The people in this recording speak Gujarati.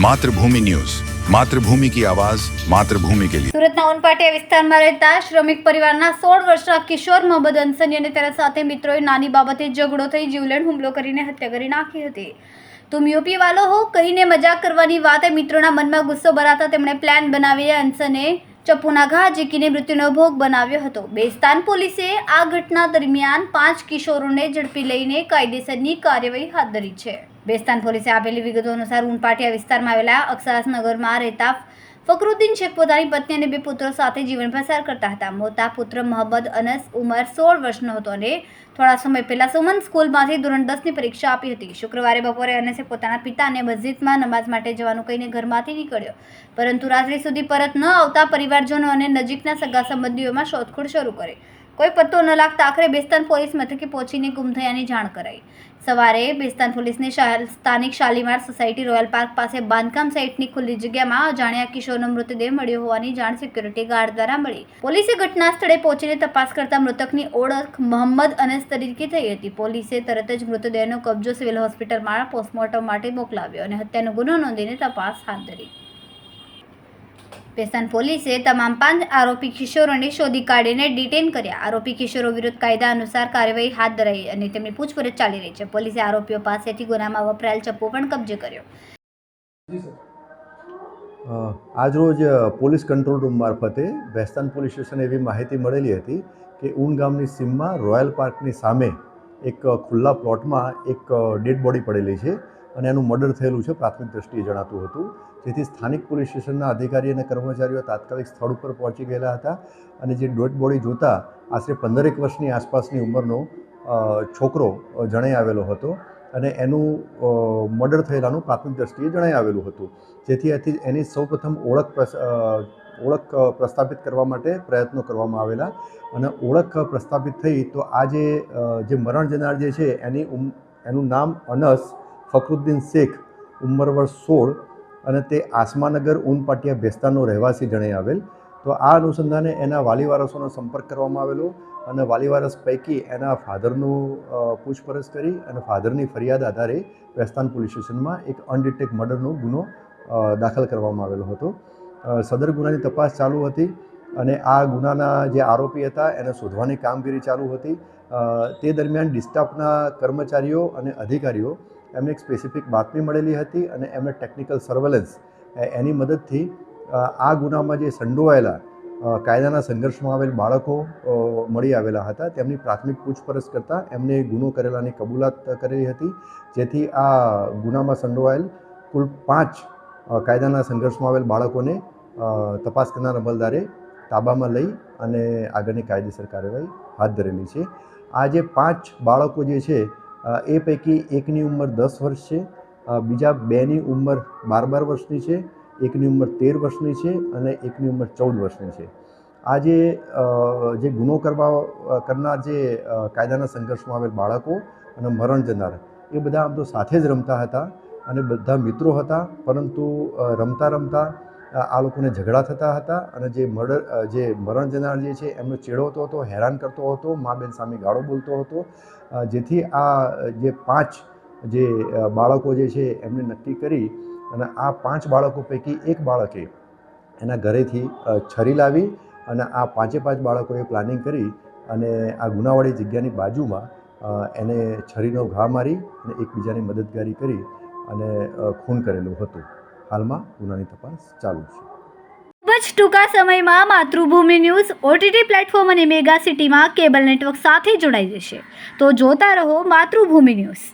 मातृभूमि न्यूज, मातृभूमि की आवाज, मातृभूमि के लिए। સુરતના ઉનપાટિયા વિસ્તારમાં રહેતા શ્રમિક પરિવારના 16 વર્ષના કિશોર મોહમ્મદ અંસની અને તેના સાથે મિત્રોએ નાની બાબતે ઝઘડો થઈ જીવલેણ હુમલો કરીને હત્યા કરી નાખી હતી। તુમ યુપી વાલો હો કહીને મજાક કરવાની વાતે મિત્રોના મનમાં ગુસ્સો ભરાતા તેમણે પ્લાન બનાવી અંસને ચપ્પુના ઘા ઝીકીને મૃત્યુનો ભોગ બનાવ્યો હતો। બેસ્તાન પોલીસે આ ઘટના દરમિયાન 5 કિશોરોને ઝડપી લઈને કાયદેસરની કાર્યવાહી હાથ ધરી છે। બેસ્તાન પોલીસે આપેલી વિગતો અનુસાર ઉનપાટિયા વિસ્તારમાં આવેલા અક્ષરાસનગરમાં રહેતા ફકરુદ્દીન શેખ પોતાની પત્ની અને 2 પુત્રો સાથે જીવન પસાર કરતા હતા। મોટા પુત્ર મોહમ્મદ અનસ ઉંમર 16 વર્ષનો હતો અને થોડા સમય પહેલા સુમન સ્કૂલમાંથી ધોરણ 10ની પરીક્ષા આપી હતી। શુક્રવારે બપોરે અનસે પોતાના પિતાને મસ્જિદમાં નમાઝ માટે જવાનું કહીને ઘરમાંથી નીકળ્યો, પરંતુ રાત્રિ સુધી પરત ન આવતા પરિવારજનો અને નજીકના સગા સંબંધીઓમાં શોધખોળ શરૂ કરી। કોઈ પત્તો ન લાગતા આખરે બેસ્તાન પોલીસ મથકે પહોંચીને ગુમ થયાની જાણ કરાઈ। સવારે બેસ્તાન પોલીસને સ્થાનિક શાલીમાર સોસાયટી રોયલ પાર્ક પાસે બાંધકામ સાઇટની ખુલ્લી જગ્યામાં અજાણ્યા કિશોરનો મૃતદેહ મળ્યો હોવાની જાણ સિક્યુરિટી ગાર્ડ દ્વારા મળી। પોલીસે ઘટના સ્થળે પહોંચીને તપાસ કરતા મૃતકની ઓળખ મોહમ્મદ અનસ તરીકે થઈ હતી। પોલીસે તરત જ મૃતદેહનો કબજો સિવિલ હોસ્પિટલમાં પોસ્ટમોર્ટમ માટે મોકલાવ્યો અને હત્યાનો ગુનો નોંધીને તપાસ હાથ ધરી। બેસ્તાન પોલીસે તમામ 5 આરોપી કિશોરોને શોધી કાઢીને ડિટેન કર્યા। આરોપી કિશોરો વિરુદ્ધ કાયદા અનુસાર કાર્યવાહી હાથ ધરાઈ અને તેમની પૂછપરછ ચાલી રહી છે। પોલીસે આરોપીઓ પાસેથી ગુનામાં વપરાયેલ ચપ્પુ પણ કબજે કર્યો। આજરોજ પોલીસ કંટ્રોલ રૂમ મારફતે બેસ્તાન પોલીસ સ્ટેશને એવી માહિતી મળેલી હતી કે ઊન ગામની સીમમાં રોયલ પાર્કની સામે એક ખુલ્લા પ્લોટમાં એક ડેડ બોડી પડેલી છે અને એનું મર્ડર થયેલું છે પ્રાથમિક દ્રષ્ટિએ જણાતું હતું। જેથી સ્થાનિક પોલીસ સ્ટેશનના અધિકારી અને કર્મચારીઓ તાત્કાલિક સ્થળ ઉપર પહોંચી ગયેલા હતા અને જે ડેડ બોડી જોતા આશરે 15 વર્ષની આસપાસની ઉંમરનો છોકરો જણાઈ આવેલો હતો અને એનું મર્ડર થયેલાનું પ્રાથમિક દ્રષ્ટિએ જણાઈ આવેલું હતું। જેથી એની સૌપ્રથમ ઓળખ પ્રસ્થાપિત કરવા માટે પ્રયત્નો કરવામાં આવેલા અને ઓળખ પ્રસ્થાપિત થઈ તો આ જે મરણ જનાર જે છે એનું નામ અનસ ફકરુદ્દીન શેખ ઉંમર વર્ષ 16 અને તે આસમાનગર ઉનપાટિયા બેસ્તાનનો રહેવાસી જણાઈ આવેલ। તો આ અનુસંધાને એના વાલી વારસોનો સંપર્ક કરવામાં આવેલો અને વાલી વારસ પૈકી એના ફાધરનું પૂછપરછ કરી અને ફાધરની ફરિયાદ આધારે બેસ્તાન પોલીસ સ્ટેશનમાં એક અનડિટેક્ટ મર્ડરનો ગુનો દાખલ કરવામાં આવેલો હતો। સદર ગુનાની તપાસ ચાલુ હતી અને આ ગુનાના જે આરોપી હતા એને શોધવાની કામગીરી ચાલુ હતી। તે દરમિયાન ડિસ્ટાફના કર્મચારીઓ અને અધિકારીઓ એમને એક સ્પેસિફિક બાતમી મળેલી હતી અને એમને ટેકનિકલ સર્વેલન્સ એની મદદથી આ ગુનામાં જે સંડોવાયેલા કાયદાના સંઘર્ષમાં આવેલ બાળકો મળી આવેલા હતા। તેમની પ્રાથમિક પૂછપરછ કરતાં એમને ગુનો કરેલાની કબૂલાત કરેલી હતી। જેથી આ ગુનામાં સંડોવાયેલ કુલ 5 કાયદાના સંઘર્ષમાં આવેલ બાળકોને તપાસ કરનાર અમલદારે તાબામાં લઈ અને આગળની કાયદેસર કાર્યવાહી હાથ ધરેલી છે। આ જે 5 બાળકો જે છે એ પૈકી એકની ઉંમર 10 વર્ષ છે, બીજા 2ની ઉંમર 12 વર્ષની છે, એકની ઉંમર 13 વર્ષની છે અને એકની ઉંમર 14 વર્ષની છે। આ જે ગુનો કરનાર જે કાયદાના સંઘર્ષમાં આવેલ બાળકો અને મરણ જનાર એ બધા આમ તો સાથે જ રમતા હતા અને બધા મિત્રો હતા, પરંતુ રમતા રમતા આ લોકોને ઝઘડા થતા હતા અને જે મરણ જનાર જે છે એમનો ચેડવતો હતો, હેરાન કરતો હતો, મા બેન સામે ગાળો બોલતો હતો। જેથી આ જે 5 જે બાળકો જે છે એમને નક્કી કરી અને આ 5 બાળકો પૈકી એક બાળકે એના ઘરેથી છરી લાવી અને આ 5 બાળકોએ પ્લાનિંગ કરી અને આ ગુનાવાળી જગ્યાની બાજુમાં એને છરીનો ઘા મારી અને એકબીજાની મદદગારી કરી અને ખૂન કરેલું હતું। હાલમાં ગુનાની તપાસ ચાલુ છે। ખૂબ જ ટૂંકા સમયમાં માતૃભૂમિ ન્યૂઝ OTT પ્લેટફોર્મ અને મેગા સિટીમાં કેબલ નેટવર્ક સાથે જોડાઈ જશે, તો જોતા રહો માતૃભૂમિ ન્યૂઝ।